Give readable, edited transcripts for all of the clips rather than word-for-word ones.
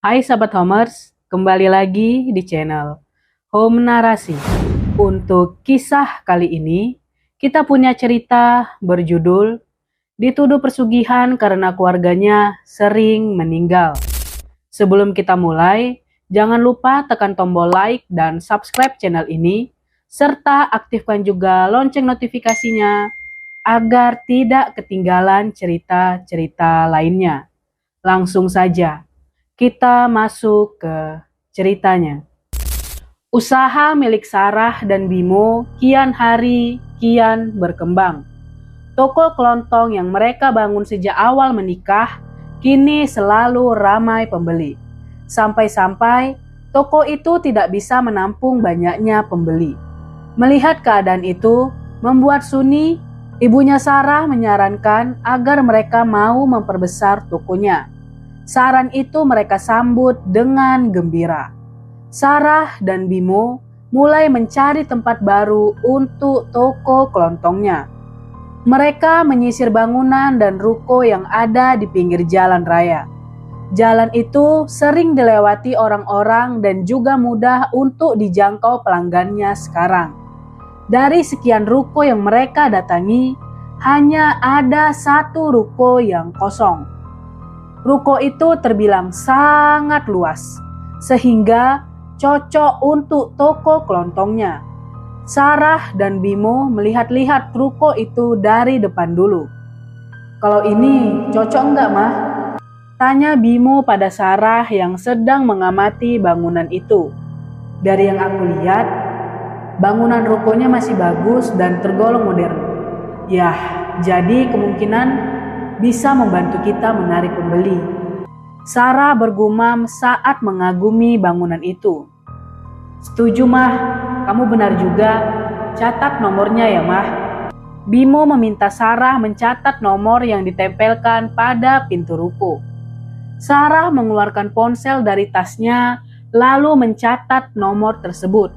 Hai sahabat Homers, kembali lagi di channel Home Narasi. Untuk kisah kali ini, kita punya cerita berjudul Dituduh Persugihan Karena Keluarganya Sering Meninggal. Sebelum kita mulai, jangan lupa tekan tombol like dan subscribe channel ini, serta aktifkan juga lonceng notifikasinya agar tidak ketinggalan cerita-cerita lainnya. Langsung saja kita masuk ke ceritanya. Usaha milik Sarah dan Bimo kian hari kian berkembang. Toko kelontong yang mereka bangun sejak awal menikah kini selalu ramai pembeli. Sampai-sampai toko itu tidak bisa menampung banyaknya pembeli. Melihat keadaan itu, membuat Suni, ibunya Sarah, menyarankan agar mereka mau memperbesar tokonya. Saran itu mereka sambut dengan gembira. Sarah dan Bimo mulai mencari tempat baru untuk toko kelontongnya. Mereka menyisir bangunan dan ruko yang ada di pinggir jalan raya. Jalan itu sering dilewati orang-orang dan juga mudah untuk dijangkau pelanggannya sekarang. Dari sekian ruko yang mereka datangi, hanya ada satu ruko yang kosong. Ruko itu terbilang sangat luas, sehingga cocok untuk toko kelontongnya. Sarah dan Bimo melihat-lihat ruko itu dari depan dulu. "Kalau ini cocok enggak, Mah?" tanya Bimo pada Sarah yang sedang mengamati bangunan itu. "Dari yang aku lihat, bangunan rukonya masih bagus dan tergolong modern. Yah, jadi kemungkinan bisa membantu kita menarik pembeli." Sarah bergumam saat mengagumi bangunan itu. "Setuju, Mah. Kamu benar juga. Catat nomornya ya, Mah." Bimo meminta Sarah mencatat nomor yang ditempelkan pada pintu ruko. Sarah mengeluarkan ponsel dari tasnya lalu mencatat nomor tersebut.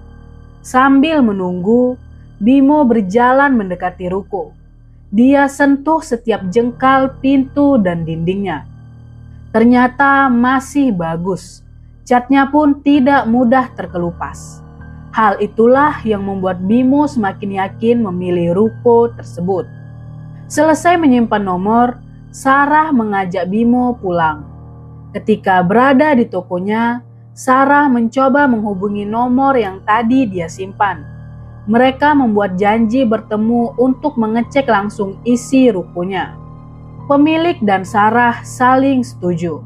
Sambil menunggu, Bimo berjalan mendekati ruko. Dia sentuh setiap jengkal pintu dan dindingnya. Ternyata masih bagus. Catnya pun tidak mudah terkelupas. Hal itulah yang membuat Bimo semakin yakin memilih ruko tersebut. Selesai menyimpan nomor, Sarah mengajak Bimo pulang. Ketika berada di tokonya, Sarah mencoba menghubungi nomor yang tadi dia simpan. Mereka membuat janji bertemu untuk mengecek langsung isi rukonya. Pemilik dan Sarah saling setuju.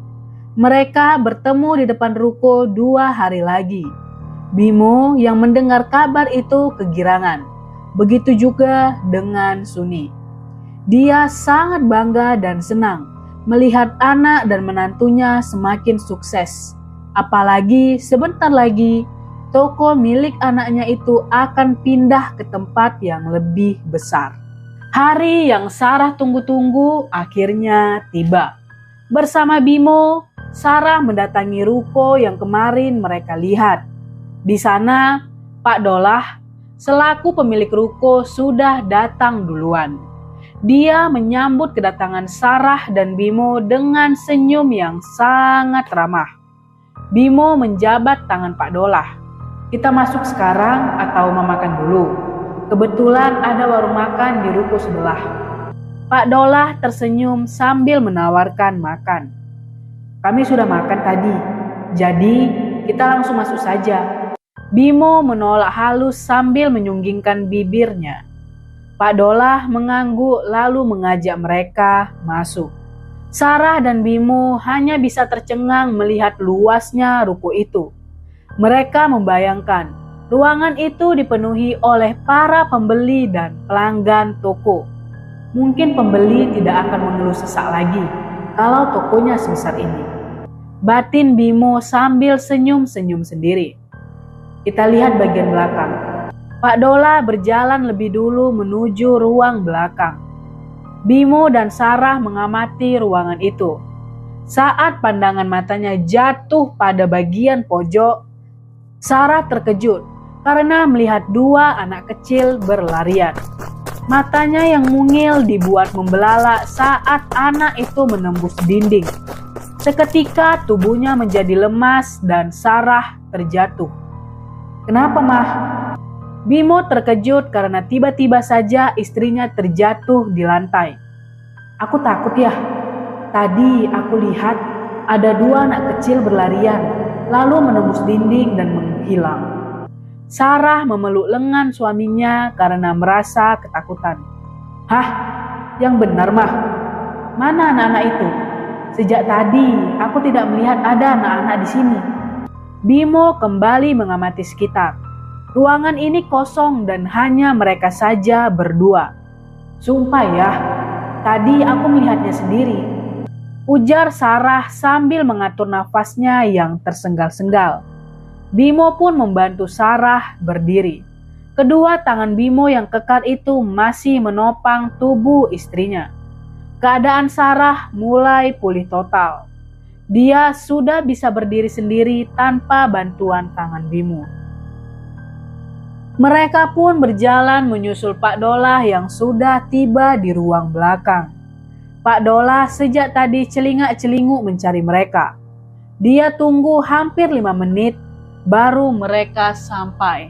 Mereka bertemu di depan ruko 2 hari lagi. Bimo yang mendengar kabar itu kegirangan. Begitu juga dengan Suni. Dia sangat bangga dan senang melihat anak dan menantunya semakin sukses. Apalagi sebentar lagi toko milik anaknya itu akan pindah ke tempat yang lebih besar. Hari yang Sarah tunggu-tunggu akhirnya tiba. Bersama Bimo, Sarah mendatangi ruko yang kemarin mereka lihat. Di sana, Pak Dolah, selaku pemilik ruko, sudah datang duluan. Dia menyambut kedatangan Sarah dan Bimo dengan senyum yang sangat ramah. Bimo menjabat tangan Pak Dolah. "Kita masuk sekarang atau mau makan dulu? Kebetulan ada warung makan di ruko sebelah." Pak Dolah tersenyum sambil menawarkan makan. "Kami sudah makan tadi, jadi kita langsung masuk saja." Bimo menolak halus sambil menyunggingkan bibirnya. Pak Dolah mengangguk lalu mengajak mereka masuk. Sarah dan Bimo hanya bisa tercengang melihat luasnya ruko itu. Mereka membayangkan ruangan itu dipenuhi oleh para pembeli dan pelanggan toko. Mungkin pembeli tidak akan mengeluh sesak lagi kalau tokonya sebesar ini. Batin Bimo sambil senyum-senyum sendiri. Kita lihat bagian belakang. Pak Dolah berjalan lebih dulu menuju ruang belakang. Bimo dan Sarah mengamati ruangan itu. Saat pandangan matanya jatuh pada bagian pojok, Sarah terkejut karena melihat 2 anak kecil berlarian. Matanya yang mungil dibuat membelalak saat anak itu menembus dinding. Seketika tubuhnya menjadi lemas dan Sarah terjatuh. "Kenapa, Mah?" Bimo terkejut karena tiba-tiba saja istrinya terjatuh di lantai. "Aku takut ya. Tadi aku lihat ada 2 anak kecil berlarian, lalu menembus dinding dan menghilang." Sarah memeluk lengan suaminya karena merasa ketakutan. "Hah? Yang benar, Mah. Mana anak-anak itu? Sejak tadi aku tidak melihat ada anak-anak di sini." Bimo kembali mengamati sekitar. Ruangan ini kosong dan hanya mereka saja berdua. "Sumpah ya, tadi aku melihatnya sendiri," ujar Sarah sambil mengatur nafasnya yang tersengal-sengal. Bimo pun membantu Sarah berdiri. Kedua tangan Bimo yang kekar itu masih menopang tubuh istrinya. Keadaan Sarah mulai pulih total. Dia sudah bisa berdiri sendiri tanpa bantuan tangan Bimo. Mereka pun berjalan menyusul Pak Dolah yang sudah tiba di ruang belakang. Pak Dolah sejak tadi celingak-celinguk mencari mereka. Dia tunggu hampir 5 menit baru mereka sampai.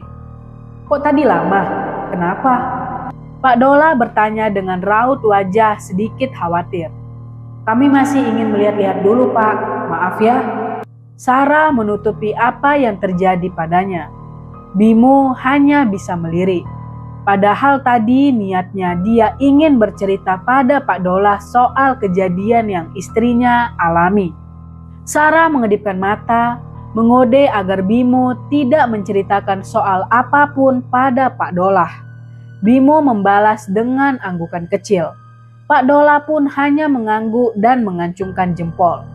"Kok tadi lama? Kenapa?" Pak Dolah bertanya dengan raut wajah sedikit khawatir. "Kami masih ingin melihat-lihat dulu, Pak. Maaf ya." Sarah menutupi apa yang terjadi padanya. Bimo hanya bisa melirik. Padahal tadi niatnya dia ingin bercerita pada Pak Dolah soal kejadian yang istrinya alami. Sarah mengedipkan mata, mengode agar Bimo tidak menceritakan soal apapun pada Pak Dolah. Bimo membalas dengan anggukan kecil. Pak Dolah pun hanya mengangguk dan mengacungkan jempol.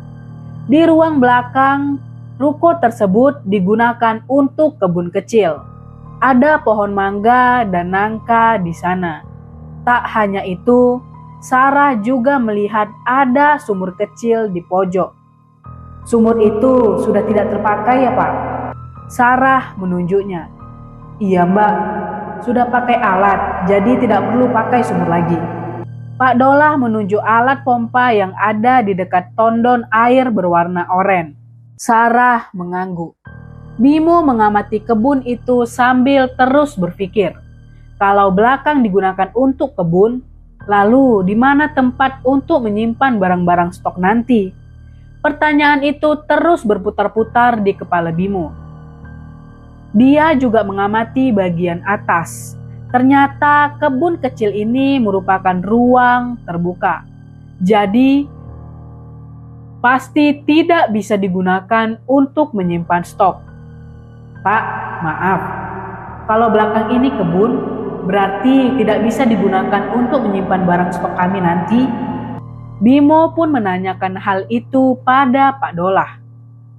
Di ruang belakang, ruko tersebut digunakan untuk kebun kecil. Ada pohon mangga dan nangka di sana. Tak hanya itu, Sarah juga melihat ada sumur kecil di pojok. "Sumur itu sudah tidak terpakai ya, Pak?" Sarah menunjuknya. "Iya, Mbak. Sudah pakai alat, jadi tidak perlu pakai sumur lagi." Pak Dolah menunjuk alat pompa yang ada di dekat tondon air berwarna oranye. Sarah mengangguk. Bimo mengamati kebun itu sambil terus berpikir. Kalau belakang digunakan untuk kebun, lalu di mana tempat untuk menyimpan barang-barang stok nanti? Pertanyaan itu terus berputar-putar di kepala Bimo. Dia juga mengamati bagian atas. Ternyata kebun kecil ini merupakan ruang terbuka. Jadi, pasti tidak bisa digunakan untuk menyimpan stok. "Pak, maaf. Kalau belakang ini kebun, berarti tidak bisa digunakan untuk menyimpan barang stok kami nanti." Bimo pun menanyakan hal itu pada Pak Dolah.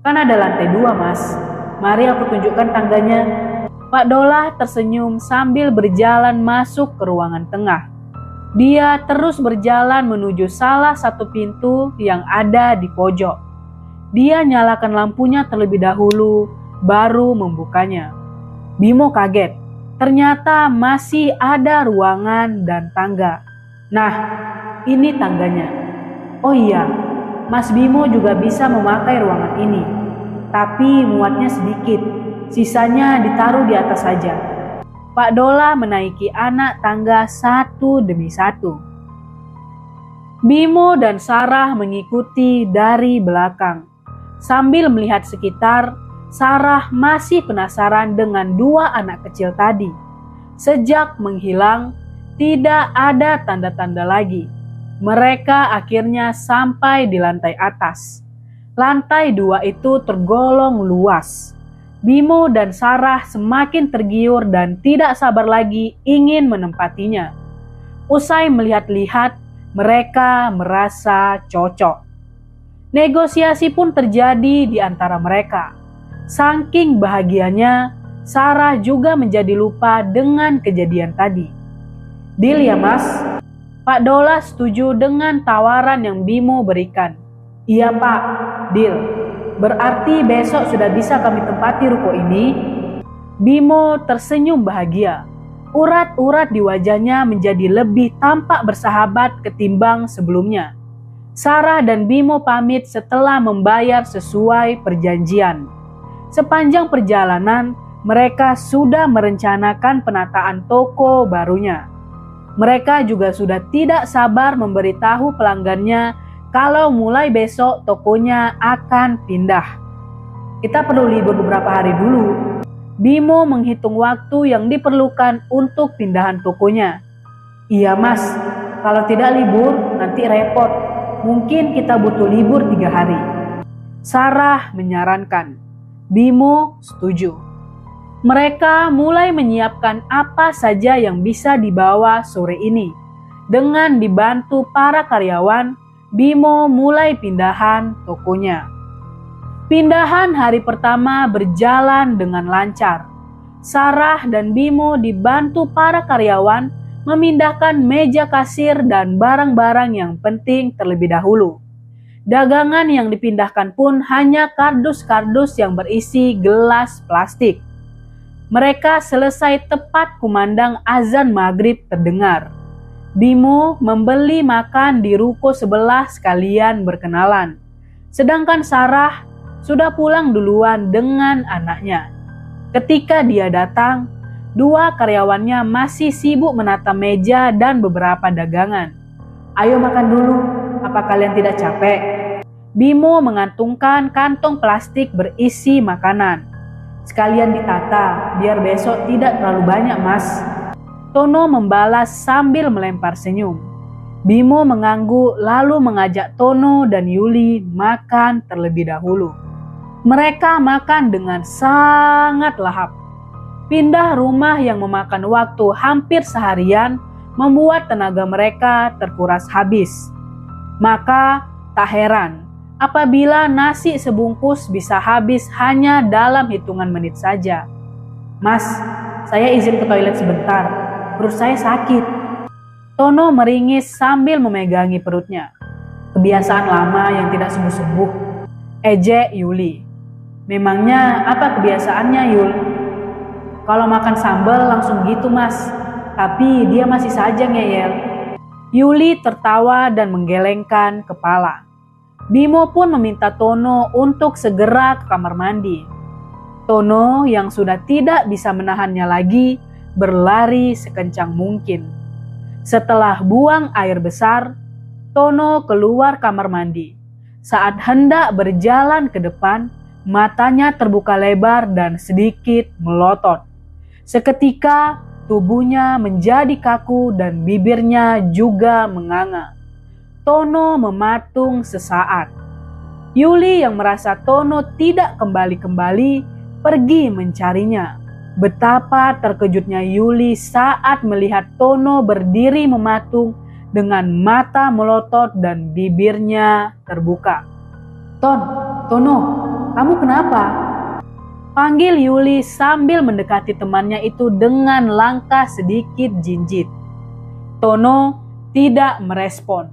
"Kan ada lantai 2, Mas. Mari aku tunjukkan tangganya." Pak Dolah tersenyum sambil berjalan masuk ke ruangan tengah. Dia terus berjalan menuju salah satu pintu yang ada di pojok. Dia nyalakan lampunya terlebih dahulu, baru membukanya. Bimo kaget. Ternyata masih ada ruangan dan tangga. "Nah, ini tangganya." "Oh iya, Mas Bimo juga bisa memakai ruangan ini. Tapi muatnya sedikit. Sisanya ditaruh di atas saja." Pak Dolah menaiki anak tangga satu demi satu. Bimo dan Sarah mengikuti dari belakang. Sambil melihat sekitar, Sarah masih penasaran dengan 2 anak kecil tadi. Sejak menghilang, tidak ada tanda-tanda lagi. Mereka akhirnya sampai di lantai atas. Lantai 2 itu tergolong luas. Bimo dan Sarah semakin tergiur dan tidak sabar lagi ingin menempatinya. Usai melihat-lihat, mereka merasa cocok. Negosiasi pun terjadi di antara mereka. Saking bahagianya, Sarah juga menjadi lupa dengan kejadian tadi. "Deal ya, Mas?" Pak Dolah setuju dengan tawaran yang Bimo berikan. "Iya, Pak, deal. Berarti besok sudah bisa kami tempati ruko ini?" Bimo tersenyum bahagia. Urat-urat di wajahnya menjadi lebih tampak bersahabat ketimbang sebelumnya. Sarah dan Bimo pamit setelah membayar sesuai perjanjian. Sepanjang perjalanan, mereka sudah merencanakan penataan toko barunya. Mereka juga sudah tidak sabar memberitahu pelanggannya kalau mulai besok tokonya akan pindah. Kita perlu libur beberapa hari dulu. Bimo menghitung waktu yang diperlukan untuk pindahan tokonya. Iya mas, kalau tidak libur nanti repot. Mungkin kita butuh libur 3 hari. Sarah menyarankan. Bimo setuju. Mereka mulai menyiapkan apa saja yang bisa dibawa sore ini. Dengan dibantu para karyawan, Bimo mulai pindahan tokonya. Pindahan hari pertama berjalan dengan lancar. Sarah dan Bimo dibantu para karyawan memindahkan meja kasir dan barang-barang yang penting terlebih dahulu. Dagangan yang dipindahkan pun hanya kardus-kardus yang berisi gelas plastik. Mereka selesai tepat kumandang azan maghrib terdengar. Bimo membeli makan di ruko sebelah sekalian berkenalan. Sedangkan Sarah sudah pulang duluan dengan anaknya. Ketika dia datang, 2 karyawannya masih sibuk menata meja dan beberapa dagangan. Ayo makan dulu, apa kalian tidak capek? Bimo mengantungkan kantong plastik berisi makanan. Sekalian ditata, biar besok tidak terlalu banyak mas. Tono membalas sambil melempar senyum. Bimo mengangguk lalu mengajak Tono dan Yuli makan terlebih dahulu. Mereka makan dengan sangat lahap. Pindah rumah yang memakan waktu hampir seharian membuat tenaga mereka terkuras habis. Maka tak heran apabila nasi sebungkus bisa habis hanya dalam hitungan menit saja. Mas, saya izin ke toilet sebentar, perut saya sakit. Tono meringis sambil memegangi perutnya. Kebiasaan lama yang tidak sembuh-sembuh. Ejek Yuli. Memangnya apa kebiasaannya Yul? Kalau makan sambal langsung gitu mas, tapi dia masih saja ngeyel. Yuli tertawa dan menggelengkan kepala. Bimo pun meminta Tono untuk segera ke kamar mandi. Tono yang sudah tidak bisa menahannya lagi, berlari sekencang mungkin. Setelah buang air besar, Tono keluar kamar mandi. Saat hendak berjalan ke depan, matanya terbuka lebar dan sedikit melotot. Seketika tubuhnya menjadi kaku dan bibirnya juga menganga. Tono mematung sesaat. Yuli yang merasa Tono tidak kembali-kembali pergi mencarinya. Betapa terkejutnya Yuli saat melihat Tono berdiri mematung dengan mata melotot dan bibirnya terbuka. Tono, kamu kenapa? Panggil Yuli sambil mendekati temannya itu dengan langkah sedikit jinjit. Tono tidak merespon.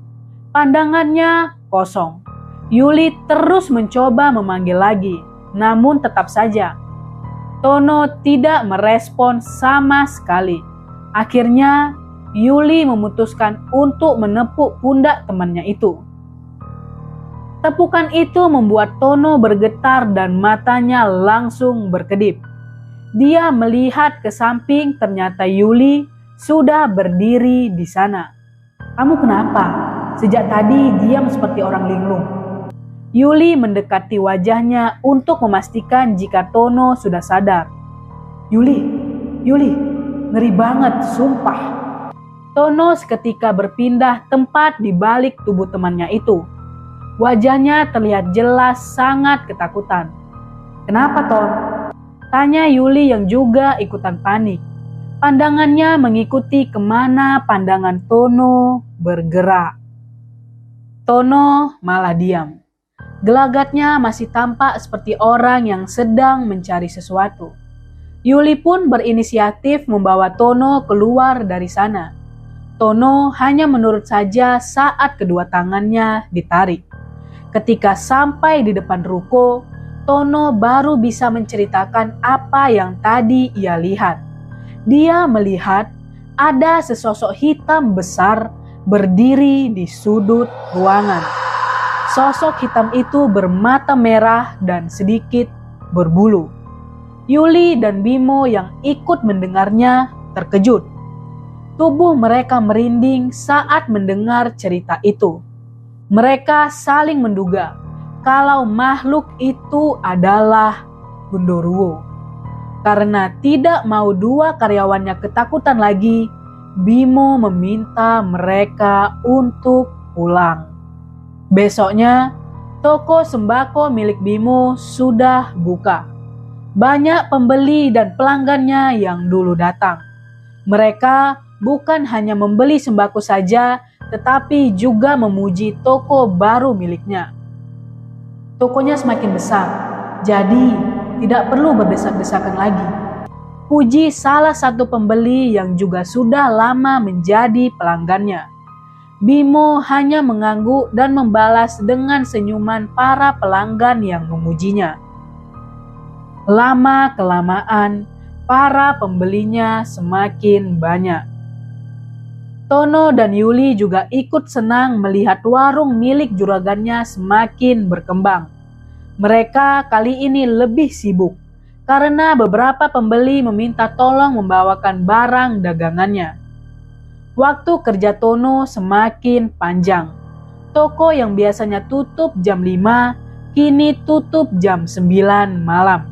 Pandangannya kosong. Yuli terus mencoba memanggil lagi, namun tetap saja Tono tidak merespon sama sekali. Akhirnya Yuli memutuskan untuk menepuk pundak temannya itu. Tepukan itu membuat Tono bergetar dan matanya langsung berkedip. Dia melihat ke samping, ternyata Yuli sudah berdiri di sana. Kamu kenapa? Sejak tadi diam seperti orang linglung. Yuli mendekati wajahnya untuk memastikan jika Tono sudah sadar. Yuli, ngeri banget, sumpah. Tono seketika berpindah tempat di balik tubuh temannya itu. Wajahnya terlihat jelas sangat ketakutan. Kenapa, Ton? Tanya Yuli yang juga ikutan panik. Pandangannya mengikuti kemana pandangan Tono bergerak. Tono malah diam. Gelagatnya masih tampak seperti orang yang sedang mencari sesuatu. Yuli pun berinisiatif membawa Tono keluar dari sana. Tono hanya menurut saja saat kedua tangannya ditarik. Ketika sampai di depan ruko, Tono baru bisa menceritakan apa yang tadi ia lihat. Dia melihat ada sesosok hitam besar berdiri di sudut ruangan. Sosok hitam itu bermata merah dan sedikit berbulu. Yuli dan Bimo yang ikut mendengarnya terkejut. Tubuh mereka merinding saat mendengar cerita itu. Mereka saling menduga kalau makhluk itu adalah Gundurwo. Karena tidak mau dua karyawannya ketakutan lagi, Bimo meminta mereka untuk pulang. Besoknya, toko sembako milik Bimo sudah buka. Banyak pembeli dan pelanggannya yang dulu datang. Mereka bukan hanya membeli sembako saja, tetapi juga memuji toko baru miliknya. Tokonya semakin besar, jadi tidak perlu berdesak-desakan lagi. Puji salah satu pembeli yang juga sudah lama menjadi pelanggannya. Bimo hanya mengangguk dan membalas dengan senyuman para pelanggan yang memujinya. Lama-kelamaan, para pembelinya semakin banyak. Tono dan Yuli juga ikut senang melihat warung milik juragannya semakin berkembang. Mereka kali ini lebih sibuk karena beberapa pembeli meminta tolong membawakan barang dagangannya. Waktu kerja Tono semakin panjang. Toko yang biasanya tutup jam 5 kini tutup jam 9 malam.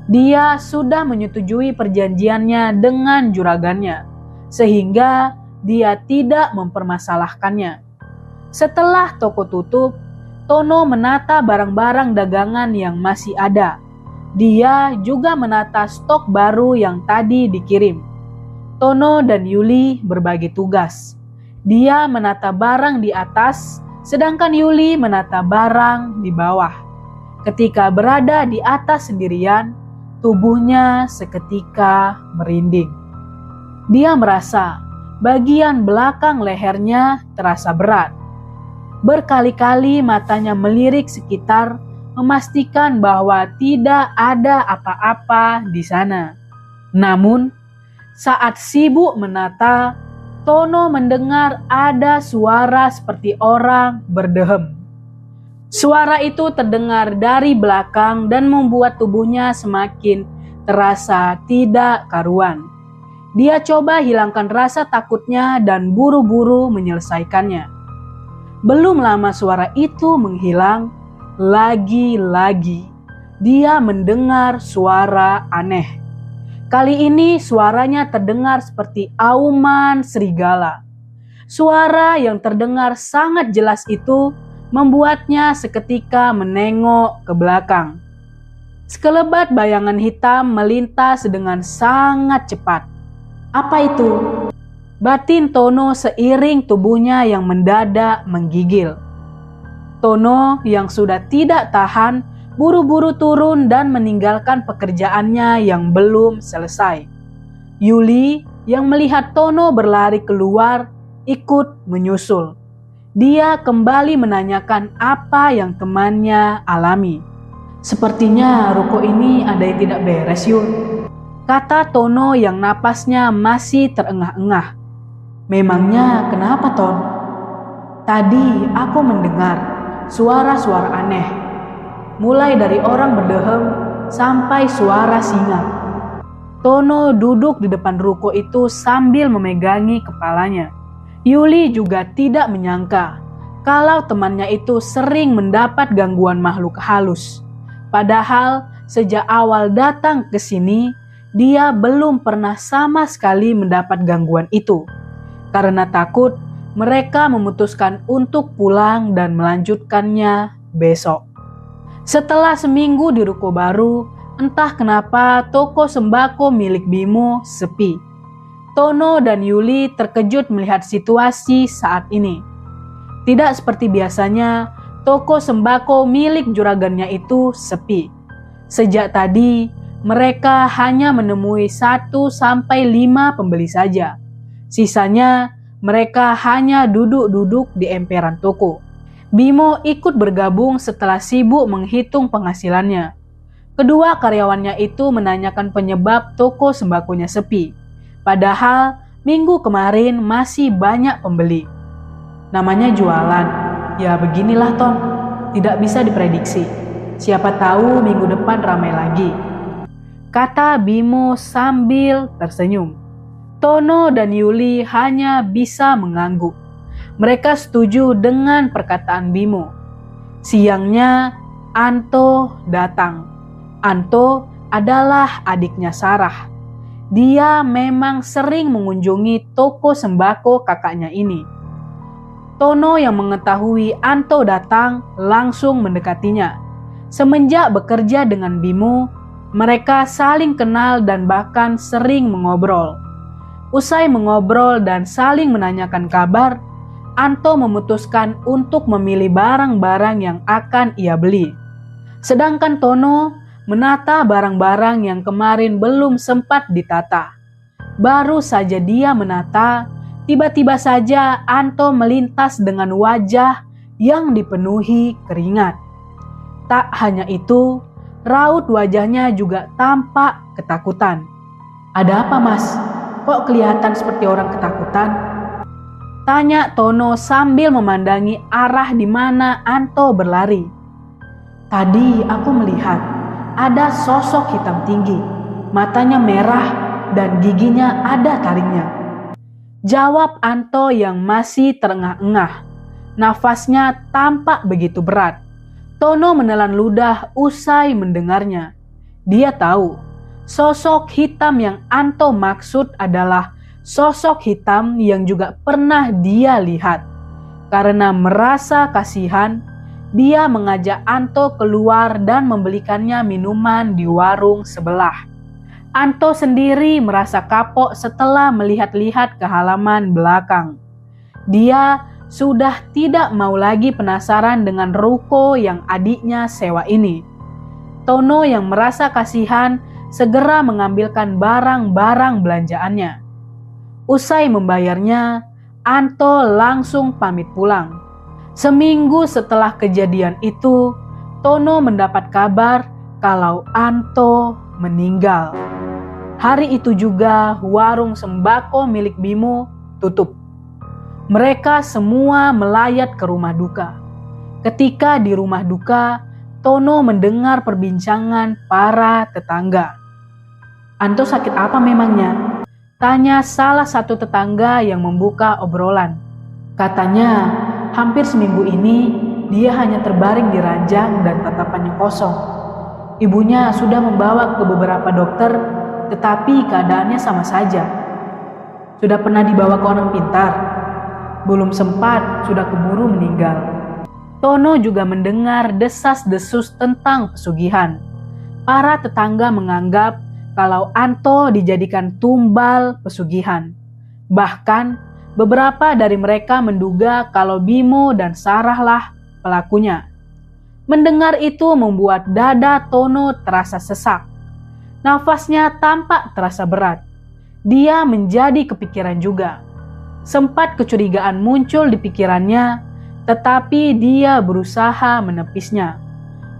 Dia sudah menyetujui perjanjiannya dengan juragannya, sehingga dia tidak mempermasalahkannya. Setelah toko tutup, Tono menata barang-barang dagangan yang masih ada. Dia juga menata stok baru yang tadi dikirim. Tono dan Yuli berbagi tugas. Dia menata barang di atas, sedangkan Yuli menata barang di bawah. Ketika berada di atas sendirian, tubuhnya seketika merinding. Dia merasa bagian belakang lehernya terasa berat. Berkali-kali matanya melirik sekitar, memastikan bahwa tidak ada apa-apa di sana. Namun, saat sibuk menata, Tono mendengar ada suara seperti orang berdehem. Suara itu terdengar dari belakang dan membuat tubuhnya semakin terasa tidak karuan. Dia coba hilangkan rasa takutnya dan buru-buru menyelesaikannya. Belum lama suara itu menghilang, lagi-lagi dia mendengar suara aneh. Kali ini suaranya terdengar seperti auman serigala. Suara yang terdengar sangat jelas itu membuatnya seketika menengok ke belakang. Sekelebat bayangan hitam melintas dengan sangat cepat. Apa itu? Batin Tono seiring tubuhnya yang mendadak menggigil. Tono yang sudah tidak tahan buru-buru turun dan meninggalkan pekerjaannya yang belum selesai. Yuli yang melihat Tono berlari keluar ikut menyusul. Dia kembali menanyakan apa yang temannya alami. Sepertinya ruko ini ada yang tidak beres, Yul, kata Tono yang napasnya masih terengah-engah. Memangnya kenapa, Ton? Tadi aku mendengar suara-suara aneh. Mulai dari orang berdehem sampai suara singa. Tono duduk di depan ruko itu sambil memegangi kepalanya. Yuli juga tidak menyangka kalau temannya itu sering mendapat gangguan makhluk halus. Padahal sejak awal datang ke sini, dia belum pernah sama sekali mendapat gangguan itu. Karena takut, mereka memutuskan untuk pulang dan melanjutkannya besok. Setelah seminggu di ruko baru, entah kenapa toko sembako milik Bimo sepi. Tono dan Yuli terkejut melihat situasi saat ini. Tidak seperti biasanya, toko sembako milik juragannya itu sepi. Sejak tadi, mereka hanya menemui 1-5 pembeli saja. Sisanya, mereka hanya duduk-duduk di emperan toko. Bimo ikut bergabung setelah sibuk menghitung penghasilannya. Kedua karyawannya itu menanyakan penyebab toko sembakonya sepi. Padahal minggu kemarin masih banyak pembeli. Namanya jualan, Ya beginilah Ton, tidak bisa diprediksi. Siapa tahu minggu depan ramai lagi, kata Bimo sambil tersenyum. Tono dan Yuli hanya bisa mengangguk. Mereka setuju dengan perkataan Bimo. Siangnya, Anto datang. Anto adalah adiknya Sarah. Dia memang sering mengunjungi toko sembako kakaknya ini. Tono yang mengetahui Anto datang langsung mendekatinya. Semenjak bekerja dengan Bimo, mereka saling kenal dan bahkan sering mengobrol. Usai mengobrol dan saling menanyakan kabar, Anto memutuskan untuk memilih barang-barang yang akan ia beli. Sedangkan Tono menata barang-barang yang kemarin belum sempat ditata. Baru saja dia menata, tiba-tiba saja Anto melintas dengan wajah yang dipenuhi keringat. Tak hanya itu, raut wajahnya juga tampak ketakutan. Ada apa Mas? Kok kelihatan seperti orang ketakutan? Tanya Tono sambil memandangi arah di mana Anto berlari. Tadi aku melihat ada sosok hitam tinggi, matanya merah dan giginya ada taringnya. Jawab Anto yang masih terengah-engah. Nafasnya tampak begitu berat. Tono menelan ludah usai mendengarnya. Dia tahu sosok hitam yang Anto maksud adalah sosok hitam yang juga pernah dia lihat. Karena merasa kasihan, dia mengajak Anto keluar dan membelikannya minuman di warung sebelah. Anto sendiri merasa kapok setelah melihat-lihat ke halaman belakang. Dia sudah tidak mau lagi penasaran dengan ruko yang adiknya sewa ini. Tono yang merasa kasihan segera mengambilkan barang-barang belanjaannya. Usai membayarnya, Anto langsung pamit pulang. Seminggu setelah kejadian itu, Tono mendapat kabar kalau Anto meninggal. Hari itu juga warung sembako milik Bimo tutup. Mereka semua melayat ke rumah duka. Ketika di rumah duka, Tono mendengar perbincangan para tetangga. Anto sakit apa memangnya? Tanya salah satu tetangga yang membuka obrolan. Katanya, hampir seminggu ini dia hanya terbaring di ranjang dan tatapannya kosong. Ibunya sudah membawa ke beberapa dokter, tetapi keadaannya sama saja. Sudah pernah dibawa ke orang pintar? Belum sempat, sudah keburu meninggal. Tono juga mendengar desas-desus tentang pesugihan. Para tetangga menganggap kalau Anto dijadikan tumbal pesugihan. Bahkan beberapa dari mereka menduga kalau Bimo dan Sarah lah pelakunya. Mendengar itu membuat dada Tono terasa sesak. Nafasnya tampak terasa berat. Dia menjadi kepikiran juga. Sempat kecurigaan muncul di pikirannya, tetapi dia berusaha menepisnya.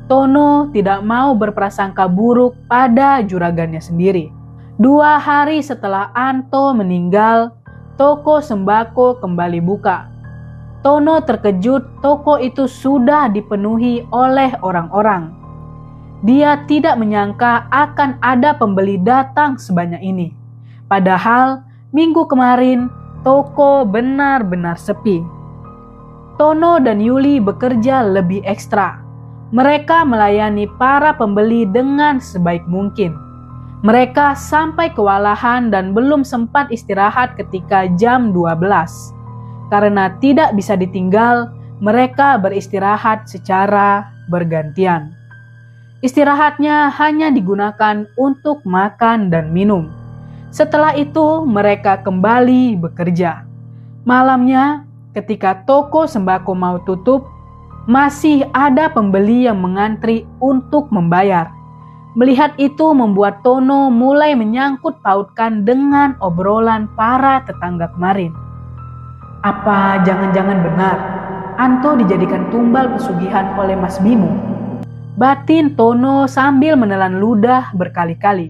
Tono tidak mau berprasangka buruk pada juragannya sendiri. 2 hari setelah Anto meninggal, toko sembako kembali buka. Tono terkejut toko itu sudah dipenuhi oleh orang-orang. Dia tidak menyangka akan ada pembeli datang sebanyak ini. Padahal minggu kemarin toko benar-benar sepi. Tono dan Yuli bekerja lebih ekstra. Mereka melayani para pembeli dengan sebaik mungkin. Mereka sampai kewalahan dan belum sempat istirahat ketika jam 12. Karena tidak bisa ditinggal, mereka beristirahat secara bergantian. Istirahatnya hanya digunakan untuk makan dan minum. Setelah itu mereka kembali bekerja. Malamnya, ketika toko sembako mau tutup, masih ada pembeli yang mengantri untuk membayar. Melihat itu membuat Tono mulai menyangkut pautkan dengan obrolan para tetangga kemarin. Apa jangan-jangan benar Anto dijadikan tumbal pesugihan oleh Mas Bimo? Batin Tono sambil menelan ludah berkali-kali.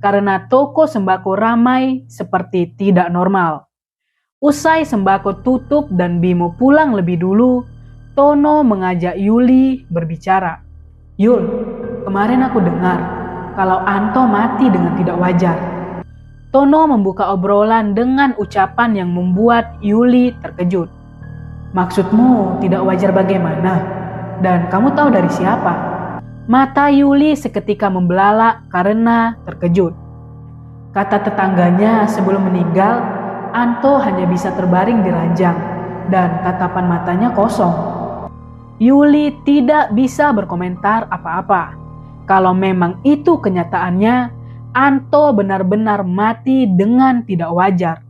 Karena toko sembako ramai seperti tidak normal. Usai sembako tutup dan Bimo pulang lebih dulu, Tono mengajak Yuli berbicara. "Yul, kemarin aku dengar kalau Anto mati dengan tidak wajar." Tono membuka obrolan dengan ucapan yang membuat Yuli terkejut. "Maksudmu tidak wajar bagaimana? Dan kamu tahu dari siapa?" Mata Yuli seketika membelalak karena terkejut. Kata tetangganya sebelum meninggal, Anto hanya bisa terbaring di ranjang dan tatapan matanya kosong. Yuli tidak bisa berkomentar apa-apa. Kalau memang itu kenyataannya, Anto benar-benar mati dengan tidak wajar.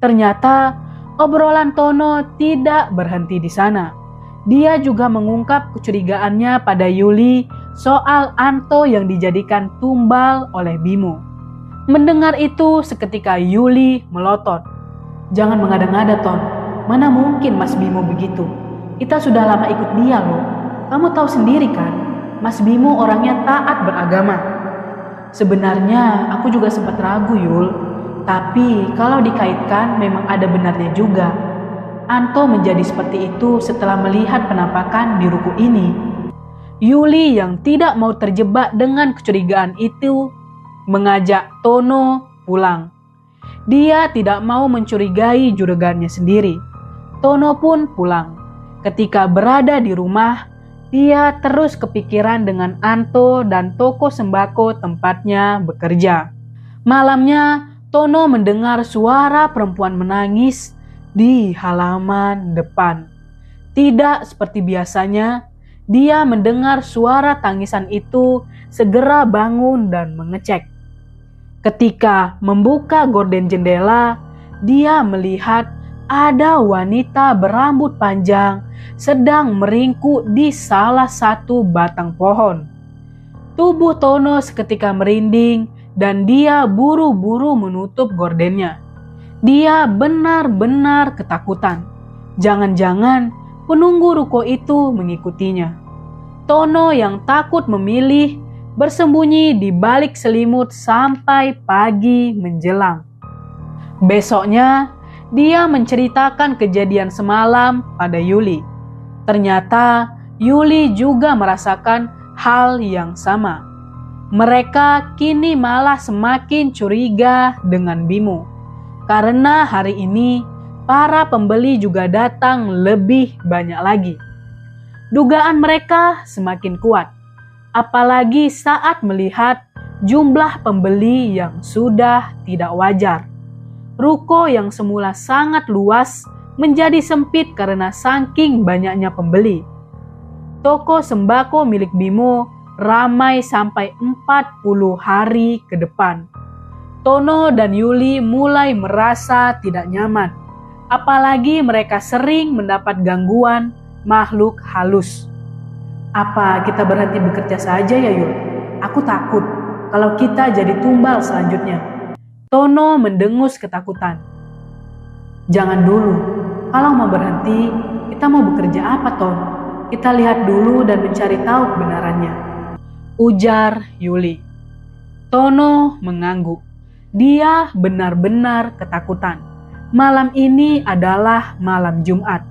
Ternyata obrolan Tono tidak berhenti di sana. Dia juga mengungkap kecurigaannya pada Yuli soal Anto yang dijadikan tumbal oleh Bimo. Mendengar itu seketika Yuli melotot. "Jangan mengada-ngada, Ton. Mana mungkin Mas Bimo begitu? Kita sudah lama ikut dia loh. Kamu tahu sendiri kan, Mas Bimo orangnya taat beragama." "Sebenarnya aku juga sempat ragu, Yul. Tapi kalau dikaitkan memang ada benarnya juga. Anto menjadi seperti itu setelah melihat penampakan di ruko ini." Yuli yang tidak mau terjebak dengan kecurigaan itu mengajak Tono pulang. Dia tidak mau mencurigai juragannya sendiri. Tono pun pulang. Ketika berada di rumah, dia terus kepikiran dengan Anto dan toko sembako tempatnya bekerja. Malamnya, Tono mendengar suara perempuan menangis di halaman depan. Tidak seperti biasanya, dia mendengar suara tangisan itu, segera bangun dan mengecek. Ketika membuka gorden jendela, dia melihat ada wanita berambut panjang sedang meringkuk di salah satu batang pohon. Tubuh Tono seketika merinding dan dia buru-buru menutup gordennya. Dia benar-benar ketakutan. Jangan-jangan penunggu ruko itu mengikutinya. Tono yang takut memilih bersembunyi di balik selimut sampai pagi menjelang. Besoknya, dia menceritakan kejadian semalam pada Yuli. Ternyata Yuli juga merasakan hal yang sama. Mereka kini malah semakin curiga dengan Bimo. Karena hari ini para pembeli juga datang lebih banyak lagi. Dugaan mereka semakin kuat. Apalagi saat melihat jumlah pembeli yang sudah tidak wajar. Ruko yang semula sangat luas menjadi sempit karena saking banyaknya pembeli. Toko sembako milik Bimo ramai sampai 40 hari ke depan. Tono dan Yuli mulai merasa tidak nyaman. Apalagi mereka sering mendapat gangguan makhluk halus. "Apa kita berhenti bekerja saja ya, Yul? Aku takut kalau kita jadi tumbal selanjutnya." Tono mendengus ketakutan. "Jangan dulu. Kalau mau berhenti, kita mau bekerja apa, Ton? Kita lihat dulu dan mencari tahu kebenarannya," ujar Yuli. Tono mengangguk. Dia benar-benar ketakutan. Malam ini adalah malam Jumat.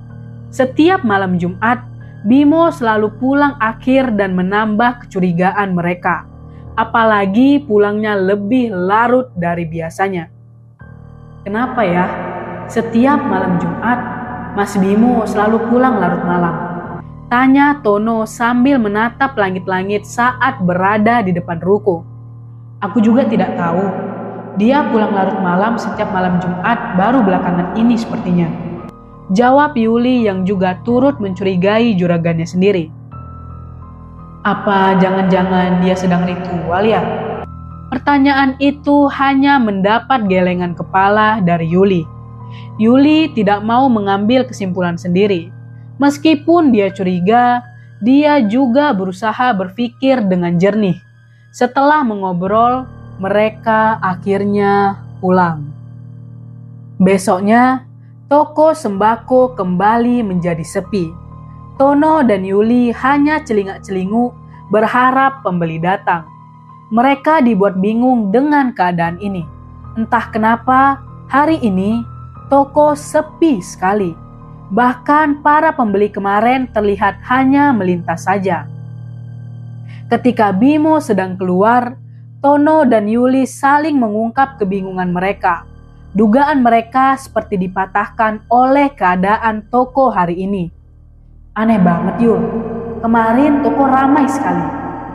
Setiap malam Jumat, Bimo selalu pulang akhir dan menambah kecurigaan mereka. Apalagi pulangnya lebih larut dari biasanya. "Kenapa ya? Setiap malam Jumat, Mas Bimo selalu pulang larut malam?" tanya Tono sambil menatap langit-langit saat berada di depan ruko. "Aku juga tidak tahu. Dia pulang larut malam setiap malam Jumat baru belakangan ini sepertinya," jawab Yuli yang juga turut mencurigai juragannya sendiri. "Apa jangan-jangan dia sedang ritual ya?" Pertanyaan itu hanya mendapat gelengan kepala dari Yuli. Yuli tidak mau mengambil kesimpulan sendiri. Meskipun dia curiga, dia juga berusaha berpikir dengan jernih. Setelah mengobrol, mereka akhirnya pulang. Besoknya, toko sembako kembali menjadi sepi. Tono dan Yuli hanya celingak-celinguk berharap pembeli datang. Mereka dibuat bingung dengan keadaan ini. Entah kenapa hari ini toko sepi sekali. Bahkan para pembeli kemarin terlihat hanya melintas saja. Ketika Bimo sedang keluar, Tono dan Yuli saling mengungkap kebingungan mereka. Dugaan mereka seperti dipatahkan oleh keadaan toko hari ini. Aneh banget Yul, kemarin toko ramai sekali,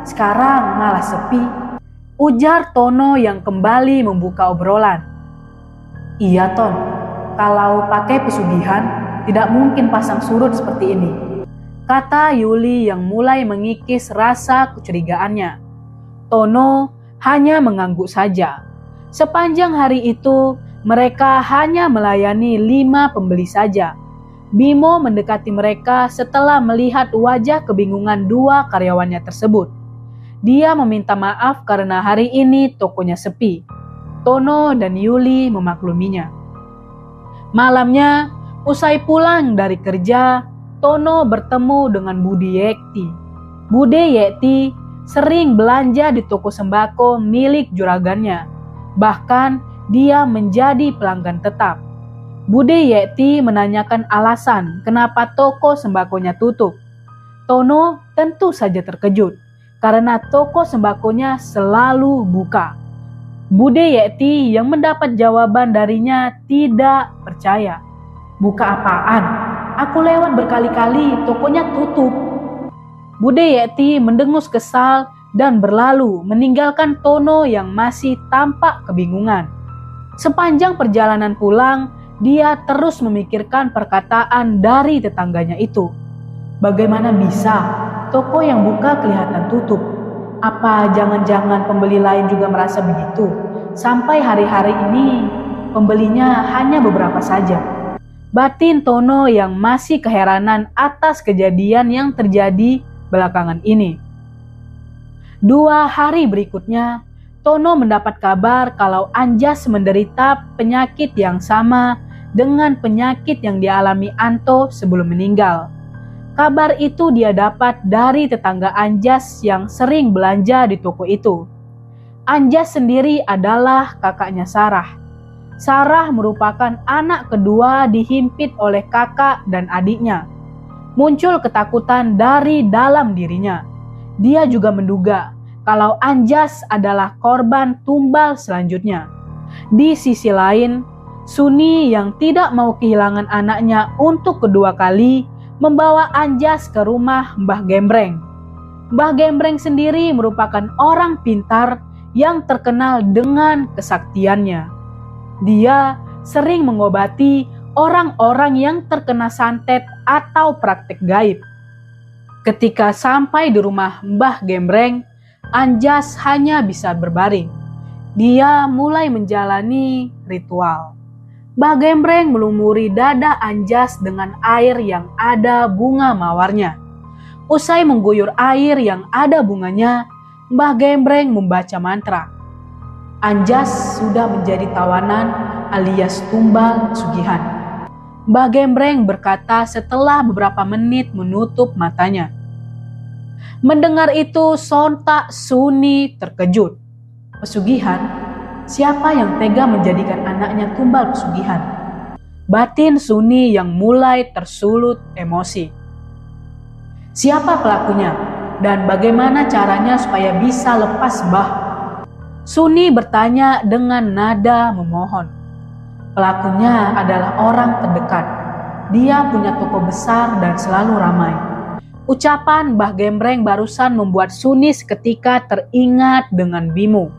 sekarang malah sepi, ujar Tono yang kembali membuka obrolan. Iya Ton, kalau pakai pesugihan tidak mungkin pasang surut seperti ini, kata Yuli yang mulai mengikis rasa kecurigaannya. Tono hanya mengangguk saja. Sepanjang hari itu mereka hanya melayani 5 pembeli saja. Bimo mendekati mereka setelah melihat wajah kebingungan 2 karyawannya tersebut. Dia meminta maaf karena hari ini tokonya sepi. Tono dan Yuli memakluminya. Malamnya, usai pulang dari kerja, Tono bertemu dengan Bude Yekti. Bude Yekti sering belanja di toko sembako milik juragannya. Bahkan dia menjadi pelanggan tetap. Bude Yekti menanyakan alasan kenapa toko sembakonya tutup. Tono tentu saja terkejut karena toko sembakonya selalu buka. Bude Yekti yang mendapat jawaban darinya tidak percaya. Buka apaan? Aku lewat berkali-kali, tokonya tutup. Bude Yekti mendengus kesal dan berlalu meninggalkan Tono yang masih tampak kebingungan. Sepanjang perjalanan pulang, dia terus memikirkan perkataan dari tetangganya itu. Bagaimana bisa toko yang buka kelihatan tutup? Apa jangan-jangan pembeli lain juga merasa begitu? Sampai hari-hari ini pembelinya hanya beberapa saja. Batin Tono yang masih keheranan atas kejadian yang terjadi belakangan ini. 2 hari berikutnya, Tono mendapat kabar kalau Anjas menderita penyakit yang sama dengan penyakit yang dialami Anto sebelum meninggal. Kabar itu dia dapat dari tetangga Anjas yang sering belanja di toko itu. Anjas sendiri adalah kakaknya Sarah. Sarah merupakan anak kedua dihimpit oleh kakak dan adiknya. Muncul ketakutan dari dalam dirinya. Dia juga menduga kalau Anjas adalah korban tumbal selanjutnya. Di sisi lain, Suni yang tidak mau kehilangan anaknya untuk kedua kali membawa Anjas ke rumah Mbah Gembreng. Mbah Gembreng sendiri merupakan orang pintar yang terkenal dengan kesaktiannya. Dia sering mengobati orang-orang yang terkena santet atau praktek gaib. Ketika sampai di rumah Mbah Gembreng, Anjas hanya bisa berbaring. Dia mulai menjalani ritual. Mbah Gembreng melumuri dada Anjas dengan air yang ada bunga mawarnya. Usai mengguyur air yang ada bunganya, Mbah Gembreng membaca mantra. Anjas sudah menjadi tawanan alias tumbal pesugihan. Mbah Gembreng berkata setelah beberapa menit menutup matanya. Mendengar itu sontak Suni terkejut. Pesugihan? Siapa yang tega menjadikan anaknya tumbal pesugihan? Batin Suni yang mulai tersulut emosi. Siapa pelakunya? Dan bagaimana caranya supaya bisa lepas Mbah? Suni bertanya dengan nada memohon. Pelakunya adalah orang terdekat. Dia punya toko besar dan selalu ramai. Ucapan Mbah Gembreng barusan membuat Suni seketika teringat dengan Bimo.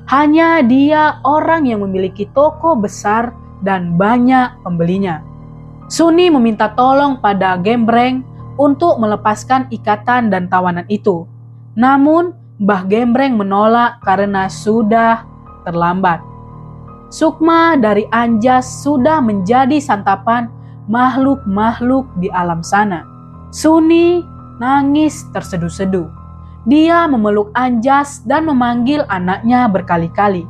Hanya dia orang yang memiliki toko besar dan banyak pembelinya. Suni meminta tolong pada Gembreng untuk melepaskan ikatan dan tawanan itu. Namun Mbah Gembreng menolak karena sudah terlambat. Sukma dari Anjas sudah menjadi santapan makhluk-makhluk di alam sana. Suni nangis terseduh-seduh. Dia memeluk Anjas dan memanggil anaknya berkali-kali.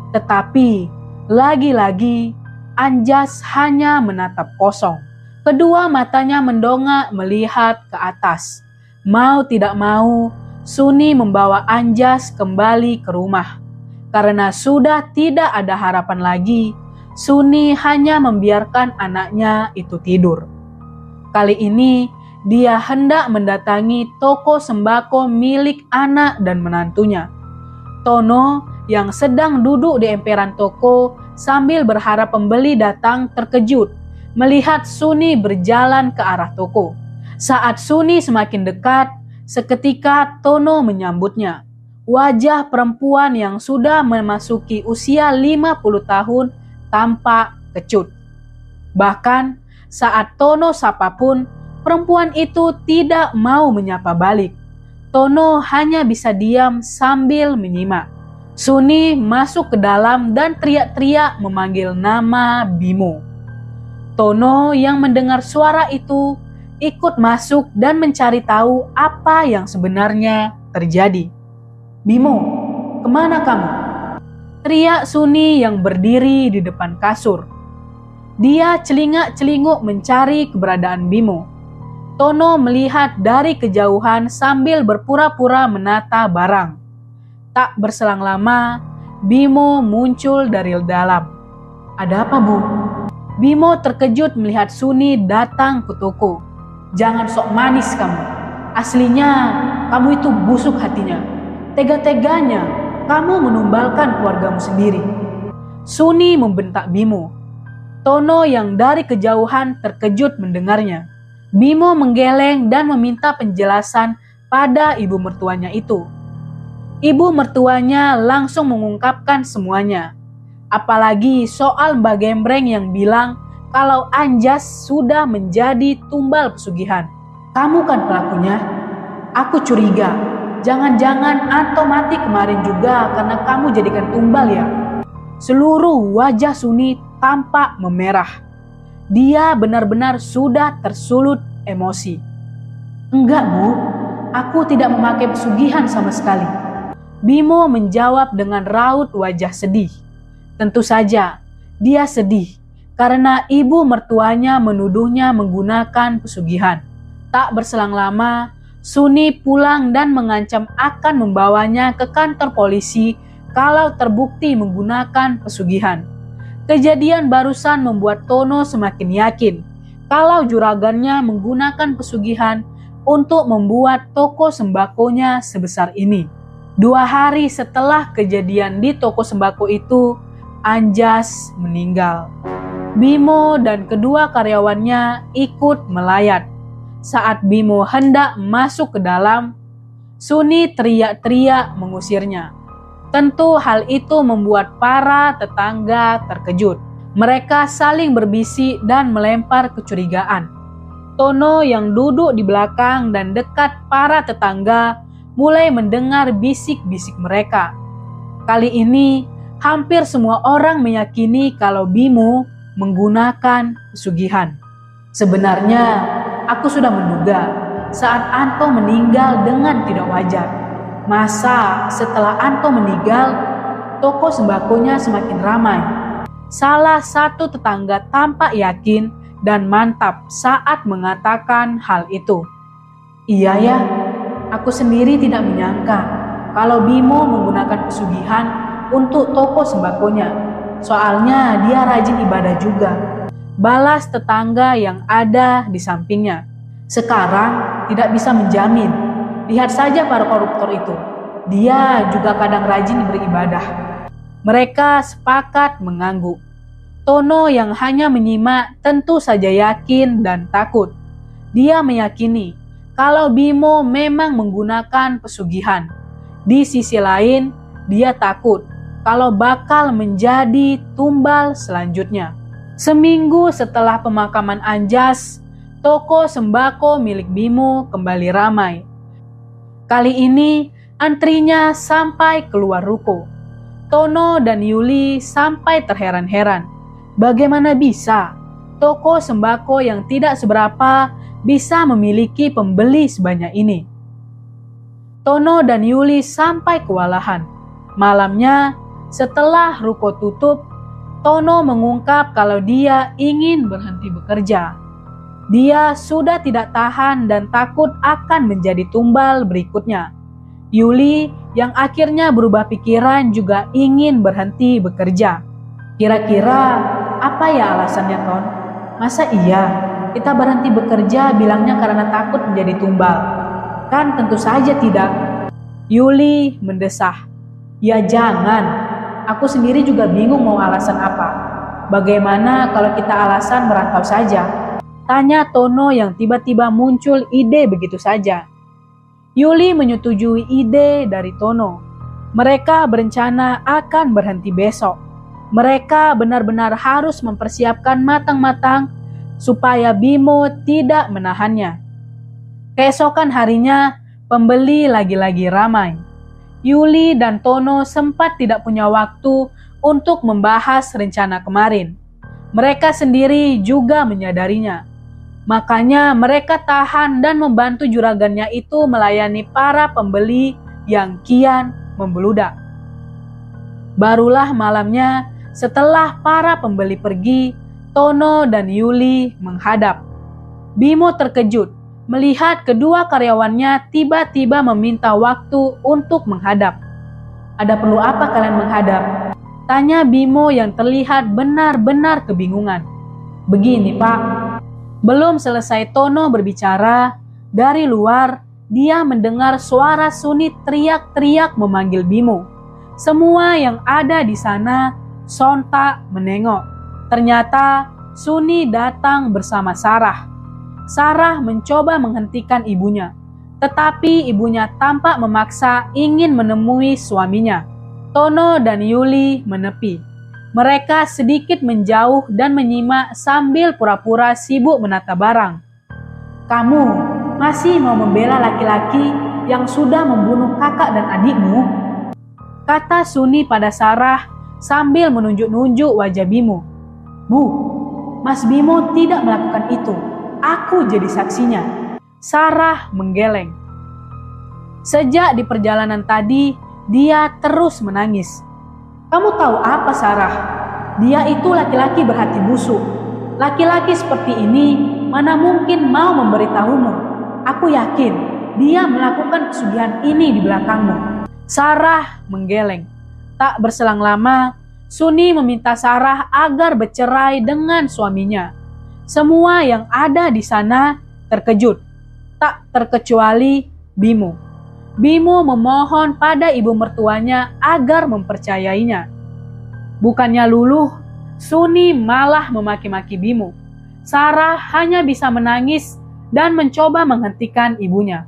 Tetapi lagi-lagi Anjas hanya menatap kosong. Kedua matanya mendongak melihat ke atas. Mau tidak mau, Suni membawa Anjas kembali ke rumah. Karena sudah tidak ada harapan lagi, Suni hanya membiarkan anaknya itu tidur. Kali ini dia hendak mendatangi toko sembako milik anak dan menantunya. Tono yang sedang duduk di emperan toko sambil berharap pembeli datang terkejut melihat Suni berjalan ke arah toko. Saat Suni semakin dekat, seketika Tono menyambutnya. Wajah perempuan yang sudah memasuki usia 50 tahun tampak kecut. Bahkan saat Tono sapa pun, perempuan itu tidak mau menyapa balik. Tono hanya bisa diam sambil menyimak. Suni masuk ke dalam dan teriak-teriak memanggil nama Bimo. Tono yang mendengar suara itu ikut masuk dan mencari tahu apa yang sebenarnya terjadi. "Bimo, kemana kamu?" teriak Suni yang berdiri di depan kasur. Dia celingak-celinguk mencari keberadaan Bimo. Tono melihat dari kejauhan sambil berpura-pura menata barang. Tak berselang lama, Bimo muncul dari dalam. "Ada apa, Bu?" Bimo terkejut melihat Suni datang ke toko. "Jangan sok manis kamu. Aslinya kamu itu busuk hatinya. Tega-teganya kamu menumbalkan keluargamu sendiri." Suni membentak Bimo. Tono yang dari kejauhan terkejut mendengarnya. Bimo menggeleng dan meminta penjelasan pada ibu mertuanya itu. Ibu mertuanya langsung mengungkapkan semuanya. Apalagi soal Mbak Gembreng yang bilang kalau Anjas sudah menjadi tumbal pesugihan. "Kamu kan pelakunya? Aku curiga. Jangan-jangan Anto mati kemarin juga karena kamu jadikan tumbal ya?" Seluruh wajah Suni tampak memerah. Dia benar-benar sudah tersulut emosi. "Enggak, Bu. Aku tidak memakai pesugihan sama sekali." Bimo menjawab dengan raut wajah sedih. Tentu saja, dia sedih karena ibu mertuanya menuduhnya menggunakan pesugihan. Tak berselang lama, Suni pulang dan mengancam akan membawanya ke kantor polisi kalau terbukti menggunakan pesugihan. Kejadian barusan membuat Tono semakin yakin kalau juragannya menggunakan pesugihan untuk membuat toko sembakonya sebesar ini. 2 hari setelah kejadian di toko sembako itu, Anjas meninggal. Bimo dan kedua karyawannya ikut melayat. Saat Bimo hendak masuk ke dalam, Suni teriak-teriak mengusirnya. Tentu hal itu membuat para tetangga terkejut. Mereka saling berbisik dan melempar kecurigaan. Tono yang duduk di belakang dan dekat para tetangga mulai mendengar bisik-bisik mereka. Kali ini, hampir semua orang meyakini kalau Bimo menggunakan pesugihan. Sebenarnya, aku sudah menduga saat Anto meninggal dengan tidak wajar. Masa setelah Anto meninggal, toko sembakonya semakin ramai. Salah satu tetangga tampak yakin dan mantap saat mengatakan hal itu. "Iya ya, aku sendiri tidak menyangka kalau Bimo menggunakan pesugihan untuk toko sembakonya. Soalnya dia rajin ibadah juga," balas tetangga yang ada di sampingnya. "Sekarang tidak bisa menjamin. Lihat saja para koruptor itu. Dia juga kadang rajin beribadah." Mereka sepakat mengangguk. Tono yang hanya menyimak tentu saja yakin dan takut. Dia meyakini kalau Bimo memang menggunakan pesugihan. Di sisi lain, dia takut kalau bakal menjadi tumbal selanjutnya. Seminggu setelah pemakaman Anjas, toko sembako milik Bimo kembali ramai. Kali ini antrinya sampai keluar ruko. Tono dan Yuli sampai terheran-heran. Bagaimana bisa toko sembako yang tidak seberapa bisa memiliki pembeli sebanyak ini? Tono dan Yuli sampai kewalahan. Malamnya, setelah ruko tutup, Tono mengungkap kalau dia ingin berhenti bekerja. Dia sudah tidak tahan dan takut akan menjadi tumbal berikutnya. Yuli yang akhirnya berubah pikiran juga ingin berhenti bekerja. Kira-kira apa ya alasannya, Ton? Masa iya Kita berhenti bekerja bilangnya karena takut menjadi tumbal. Kan tentu saja tidak. Yuli mendesah. Ya jangan. Aku sendiri juga bingung mau alasan apa. Bagaimana kalau kita alasan merantau saja? Tanya Tono yang tiba-tiba muncul ide begitu saja. Yuli menyetujui ide dari Tono. Mereka berencana akan berhenti besok. Mereka benar-benar harus mempersiapkan matang-matang supaya Bimo tidak menahannya. Keesokan harinya, pembeli lagi-lagi ramai. Yuli dan Tono sempat tidak punya waktu untuk membahas rencana kemarin. Mereka sendiri juga menyadarinya. Makanya mereka tahan dan membantu juragannya itu melayani para pembeli yang kian membeludak. Barulah malamnya, setelah para pembeli pergi, Tono dan Yuli menghadap. Bimo terkejut melihat kedua karyawannya tiba-tiba meminta waktu untuk menghadap. Ada perlu apa kalian menghadap? Tanya Bimo yang terlihat benar-benar kebingungan. Begini Pak, belum selesai Tono berbicara, dari luar dia mendengar suara Suni teriak-teriak memanggil Bimo. Semua yang ada di sana sontak menengok. Ternyata Suni datang bersama Sarah. Sarah mencoba menghentikan ibunya, tetapi ibunya tampak memaksa ingin menemui suaminya. Tono dan Yuli menepi. Mereka sedikit menjauh dan menyimak sambil pura-pura sibuk menata barang. Kamu masih mau membela laki-laki yang sudah membunuh kakak dan adikmu? Kata Suni pada Sarah sambil menunjuk-nunjuk wajah Bimo. Bu, Mas Bimo tidak melakukan itu. Aku jadi saksinya. Sarah menggeleng. Sejak di perjalanan tadi, dia terus menangis. Kamu tahu apa Sarah? Dia itu laki-laki berhati busuk. Laki-laki seperti ini mana mungkin mau memberitahumu. Aku yakin dia melakukan pesugihan ini di belakangmu. Sarah menggeleng. Tak berselang lama, Suni meminta Sarah agar bercerai dengan suaminya. Semua yang ada di sana terkejut, tak terkecuali Bimo. Bimo memohon pada ibu mertuanya agar mempercayainya. Bukannya luluh, Suni malah memaki-maki Bimo. Sarah hanya bisa menangis dan mencoba menghentikan ibunya.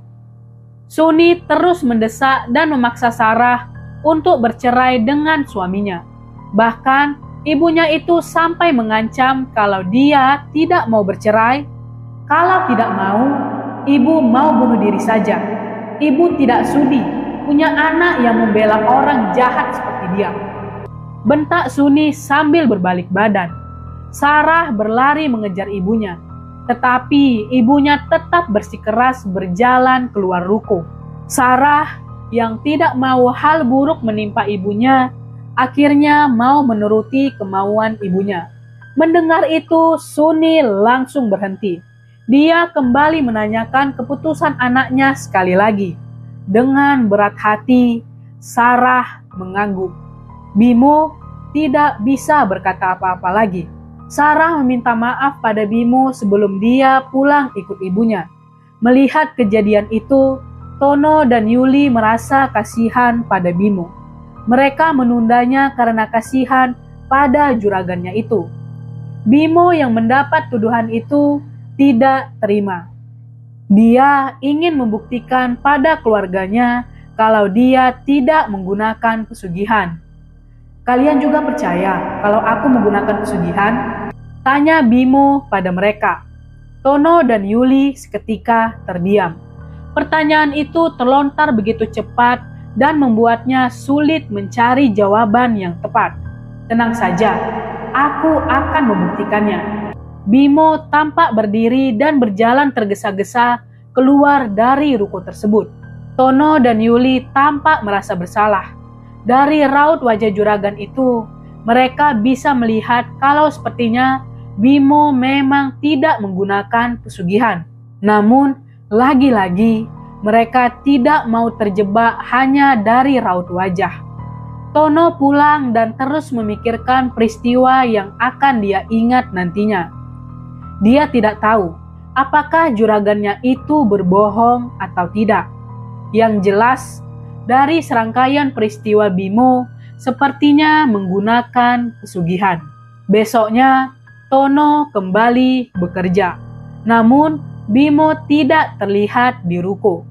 Suni terus mendesak dan memaksa Sarah untuk bercerai dengan suaminya. Bahkan ibunya itu sampai mengancam kalau dia tidak mau bercerai. Kalau tidak mau, ibu mau bunuh diri saja. Ibu tidak sudi punya anak yang membela orang jahat seperti dia. Bentak Suni sambil berbalik badan. Sarah berlari mengejar ibunya. Tetapi ibunya tetap bersikeras berjalan keluar ruko. Sarah yang tidak mau hal buruk menimpa ibunya, akhirnya mau menuruti kemauan ibunya. Mendengar itu, Suni langsung berhenti. Dia kembali menanyakan keputusan anaknya sekali lagi. Dengan berat hati, Sarah mengangguk. Bimo tidak bisa berkata apa-apa lagi. Sarah meminta maaf pada Bimo sebelum dia pulang ikut ibunya. Melihat kejadian itu, Tono dan Yuli merasa kasihan pada Bimo. Mereka menundanya karena kasihan pada juragannya itu. Bimo yang mendapat tuduhan itu tidak terima. Dia ingin membuktikan pada keluarganya kalau dia tidak menggunakan pesugihan. Kalian juga percaya kalau aku menggunakan pesugihan? Tanya Bimo pada mereka. Tono dan Yuli seketika terdiam. Pertanyaan itu terlontar begitu cepat dan membuatnya sulit mencari jawaban yang tepat. Tenang saja, aku akan membuktikannya. Bimo tampak berdiri dan berjalan tergesa-gesa keluar dari ruko tersebut. Tono dan Yuli tampak merasa bersalah. Dari raut wajah juragan itu, mereka bisa melihat kalau sepertinya Bimo memang tidak menggunakan pesugihan. Namun, lagi-lagi mereka tidak mau terjebak hanya dari raut wajah. Tono pulang dan terus memikirkan peristiwa yang akan dia ingat nantinya. Dia tidak tahu apakah juragannya itu berbohong atau tidak. Yang jelas, dari serangkaian peristiwa Bimo sepertinya menggunakan pesugihan. Besoknya, Tono kembali bekerja. Namun, Bimo tidak terlihat di ruko.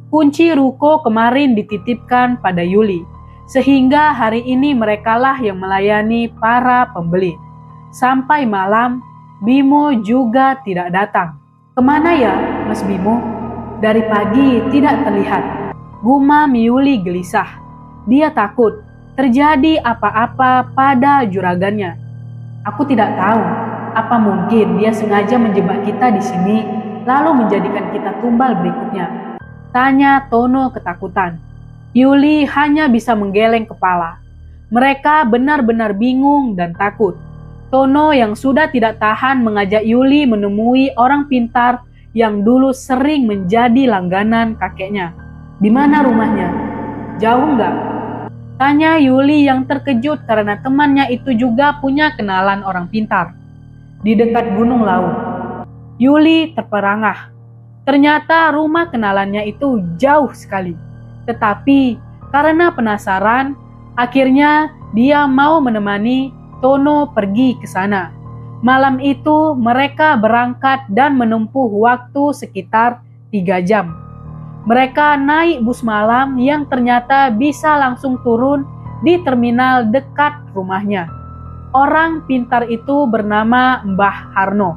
Kunci ruko kemarin dititipkan pada Yuli, sehingga hari ini merekalah yang melayani para pembeli. Sampai malam, Bimo juga tidak datang. Kemana ya, Mas Bimo? Dari pagi tidak terlihat. Gumam Yuli gelisah. Dia takut terjadi apa-apa pada juragannya. Aku tidak tahu, apa mungkin dia sengaja menjebak kita di sini, lalu menjadikan kita tumbal berikutnya? Tanya Tono ketakutan. Yuli hanya bisa menggeleng kepala. Mereka benar-benar bingung dan takut. Tono yang sudah tidak tahan mengajak Yuli menemui orang pintar yang dulu sering menjadi langganan kakeknya. Di mana rumahnya? Jauh nggak? Tanya Yuli yang terkejut karena temannya itu juga punya kenalan orang pintar. Di dekat Gunung Laut. Yuli terperangah. Ternyata rumah kenalannya itu jauh sekali. Tetapi karena penasaran, akhirnya dia mau menemani Tono pergi ke sana. Malam itu mereka berangkat dan menempuh waktu sekitar 3 jam. Mereka naik bus malam yang ternyata bisa langsung turun di terminal dekat rumahnya. Orang pintar itu bernama Mbah Harno.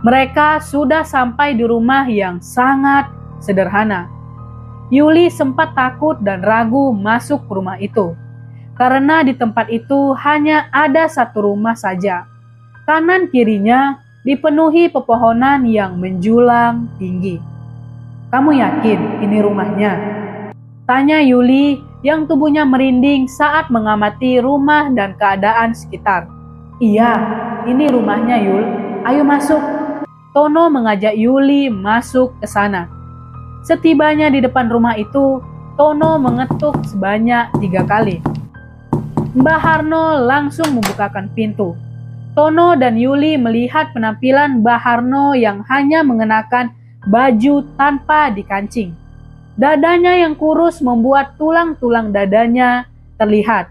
Mereka sudah sampai di rumah yang sangat sederhana. Yuli sempat takut dan ragu masuk ke rumah itu. Karena di tempat itu hanya ada satu rumah saja. Kanan kirinya dipenuhi pepohonan yang menjulang tinggi. Kamu yakin ini rumahnya? Tanya Yuli yang tubuhnya merinding saat mengamati rumah dan keadaan sekitar. Iya, ini rumahnya Yul. Ayo masuk. Tono mengajak Yuli masuk ke sana. Setibanya di depan rumah itu, Tono mengetuk sebanyak 3 kali. Mbah Harno langsung membukakan pintu. Tono dan Yuli melihat penampilan Mbah Harno yang hanya mengenakan baju tanpa dikancing. Dadanya yang kurus membuat tulang-tulang dadanya terlihat.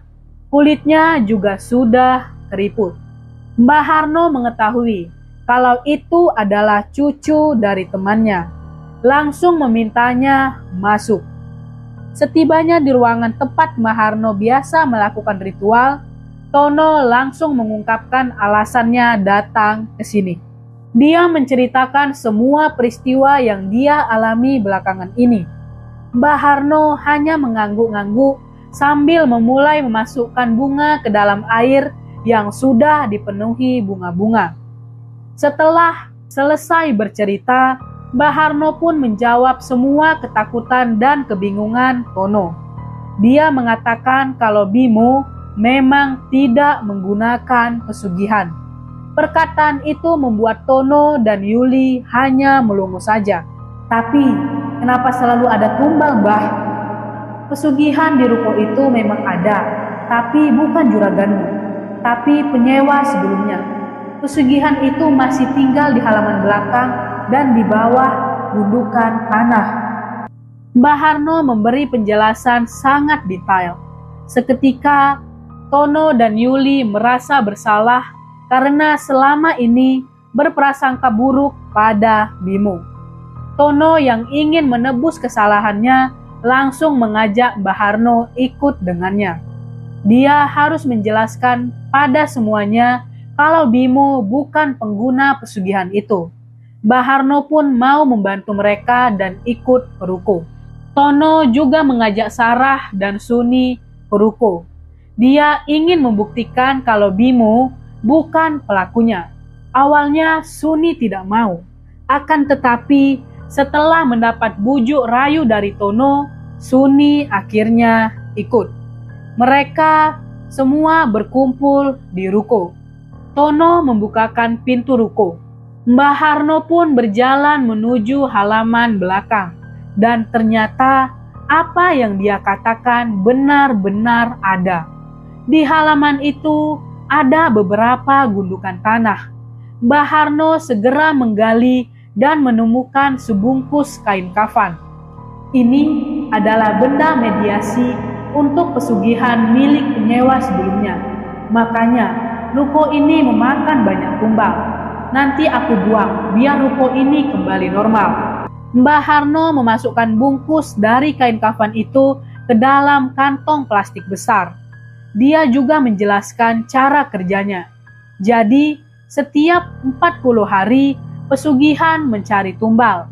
Kulitnya juga sudah keriput. Mbah Harno mengetahui kalau itu adalah cucu dari temannya. Langsung memintanya masuk. Setibanya di ruangan tempat Mbah Harno biasa melakukan ritual, Tono langsung mengungkapkan alasannya datang ke sini. Dia menceritakan semua peristiwa yang dia alami belakangan ini. Mbah Harno hanya mengangguk-angguk sambil memulai memasukkan bunga ke dalam air yang sudah dipenuhi bunga-bunga. Setelah selesai bercerita, Mbah Harno pun menjawab semua ketakutan dan kebingungan Tono. Dia mengatakan kalau Bimo memang tidak menggunakan pesugihan. Perkataan itu membuat Tono dan Yuli hanya melongo saja. Tapi, kenapa selalu ada tumbal, Mbah? Pesugihan di ruko itu memang ada, tapi bukan juraganmu, tapi penyewa sebelumnya. Pesugihan itu masih tinggal di halaman belakang dan di bawah gundukan tanah. Mbah Harno memberi penjelasan sangat detail. Seketika, Tono dan Yuli merasa bersalah karena selama ini berprasangka buruk pada Bimo. Tono yang ingin menebus kesalahannya langsung mengajak Mbah Harno ikut dengannya. Dia harus menjelaskan pada semuanya kalau Bimo bukan pengguna pesugihan itu. Mbah Harno pun mau membantu mereka dan ikut ke ruko. Tono juga mengajak Sarah dan Suni ke ruko. Dia ingin membuktikan kalau Bimo bukan pelakunya. Awalnya Suni tidak mau. Akan tetapi setelah mendapat bujuk rayu dari Tono, Suni akhirnya ikut. Mereka semua berkumpul di ruko. Tono membukakan pintu ruko. Mbah Harno pun berjalan menuju halaman belakang. Dan ternyata apa yang dia katakan benar-benar ada. Di halaman itu ada beberapa gundukan tanah. Mbah Harno segera menggali dan menemukan sebungkus kain kafan. Ini adalah benda mediasi untuk pesugihan milik penyewa sebelumnya. Makanya, ruko ini memakan banyak tumbal. Nanti aku buang, biar ruko ini kembali normal. Mbah Harno memasukkan bungkus dari kain kafan itu ke dalam kantong plastik besar. Dia juga menjelaskan cara kerjanya. Jadi, setiap 40 hari, pesugihan mencari tumbal.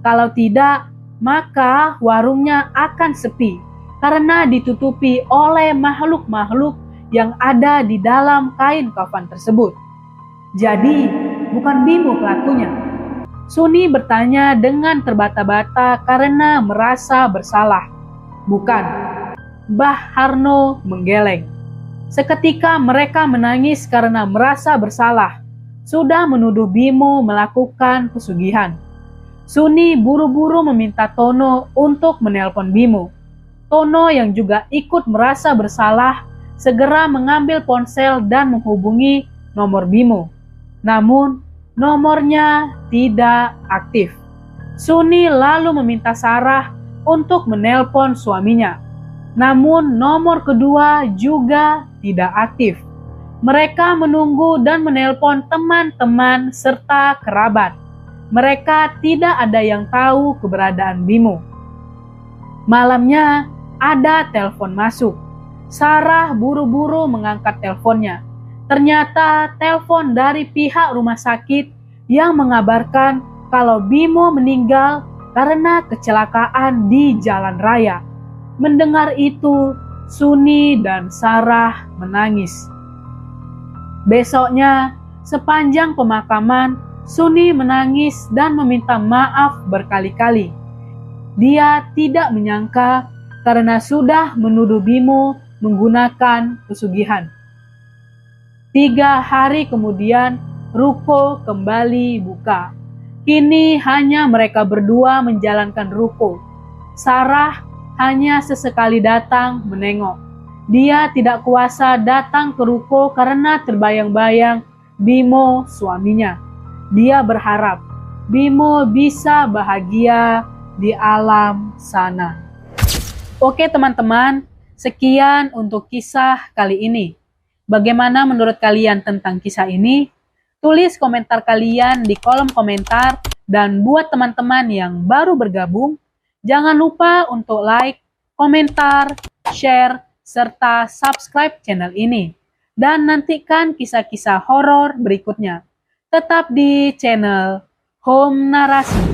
Kalau tidak, maka warungnya akan sepi karena ditutupi oleh makhluk-makhluk yang ada di dalam kain kafan tersebut. Jadi, bukan Bimo pelakunya. Suni bertanya dengan terbata-bata karena merasa bersalah. Bukan. Mbah Harno menggeleng. Seketika mereka menangis karena merasa bersalah. Sudah menuduh Bimo melakukan pesugihan. Suni buru-buru meminta Tono untuk menelpon Bimo. Tono yang juga ikut merasa bersalah segera mengambil ponsel dan menghubungi nomor Bimo. Namun, nomornya tidak aktif. Suni lalu meminta Sarah untuk menelpon suaminya. Namun, nomor kedua juga tidak aktif. Mereka menunggu dan menelpon teman-teman serta kerabat. Mereka tidak ada yang tahu keberadaan Bimo. Malamnya, ada telepon masuk. Sarah buru-buru mengangkat teleponnya. Ternyata telepon dari pihak rumah sakit yang mengabarkan kalau Bimo meninggal karena kecelakaan di jalan raya. Mendengar itu, Suni dan Sarah menangis. Besoknya, sepanjang pemakaman, Suni menangis dan meminta maaf berkali-kali. Dia tidak menyangka karena sudah menuduh Bimo menggunakan pesugihan. 3 hari kemudian, ruko kembali buka. Kini hanya mereka berdua menjalankan ruko. Sarah hanya sesekali datang menengok. Dia tidak kuasa datang ke ruko karena terbayang-bayang Bimo suaminya. Dia berharap Bimo bisa bahagia di alam sana. Oke teman-teman, sekian untuk kisah kali ini. Bagaimana menurut kalian tentang kisah ini? Tulis komentar kalian di kolom komentar, dan buat teman-teman yang baru bergabung, jangan lupa untuk like, komentar, share, serta subscribe channel ini. Dan nantikan kisah-kisah horor berikutnya. Tetap di channel Home Narasi.